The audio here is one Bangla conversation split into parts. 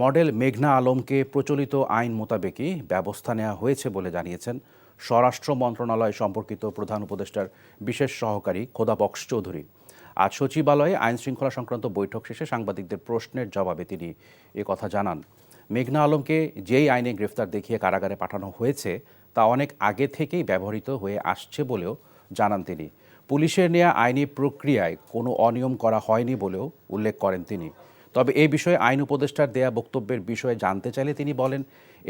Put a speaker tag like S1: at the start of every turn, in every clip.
S1: মডেল মেঘনা আলমকে প্রচলিত আইন মোতাবেকই ব্যবস্থা নেওয়া হয়েছে বলে জানিয়েছেন স্বরাষ্ট্র মন্ত্রণালয় সম্পর্কিত প্রধান উপদেষ্টার বিশেষ সহকারী খোদা বক্স চৌধুরী। আজ সচিবালয়ে আইন শৃঙ্খলা সংক্রান্ত বৈঠক শেষে সাংবাদিকদের প্রশ্নের জবাবে তিনি কথা জানান। মেঘনা আলমকে যেই আইনে গ্রেফতার দেখিয়ে কারাগারে পাঠানো হয়েছে তা অনেক আগে থেকেই ব্যবহৃত হয়ে আসছে বলেও জানান তিনি। পুলিশের নেওয়া আইনি প্রক্রিয়ায় কোনো অনিয়ম করা হয়নি বলেও উল্লেখ করেন তিনি। তবে এই বিষয়ে আইন উপদেষ্টার দেয়া বক্তব্যের বিষয়ে জানতে চাইলে তিনি বলেন,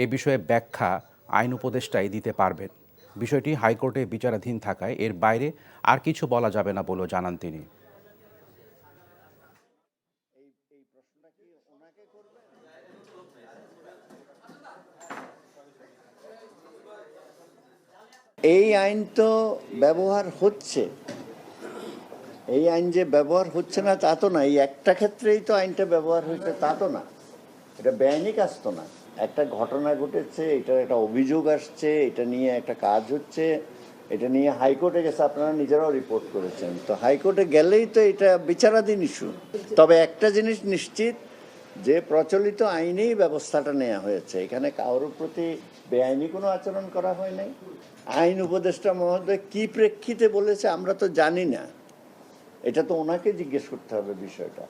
S1: এ বিষয়ে ব্যাখ্যা আইন উপদেষ্টাই দিতে পারবেন। বিষয়টি হাইকোর্টে বিচারাধীন থাকায় এর বাইরে আর কিছু বলা যাবে না বলেও জানান তিনি।
S2: এই আইন তো ব্যবহার হচ্ছে, এই আইন যে ব্যবহার হচ্ছে না তা তো না। এই একটা ক্ষেত্রেই তো আইনটা ব্যবহার হয়েছে তা তো না। এটা বেআইনি কাজ তো না। একটা ঘটনা ঘটেছে, এটার একটা অভিযোগ আসছে, এটা নিয়ে একটা কাজ হচ্ছে, এটা নিয়ে হাইকোর্টে গেছে, আপনারা নিজেরাও রিপোর্ট করেছেন। তো হাইকোর্টে গেলেই তো এটা বিচারাধীন ইস্যু। তবে একটা জিনিস নিশ্চিত যে প্রচলিত আইনেই ব্যবস্থাটা নেওয়া হয়েছে, এখানে কারোর প্রতি বেআইনি কোনো আচরণ করা হয় নাই। আইন উপদেষ্টা মহোদয় কি প্রেক্ষিতে বলেছে আমরা তো জানি না, এটা তো ওনাকে জিজ্ঞেস করতে হবে বিষয়টা।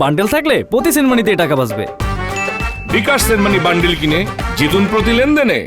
S3: বান্ডেল থাকলে প্রতি সেনমানিতে টাকা বাঁচবে।
S4: বিকাশ সেনমানি বান্ডেল কিনে জিতুন প্রতি লেনদেনে।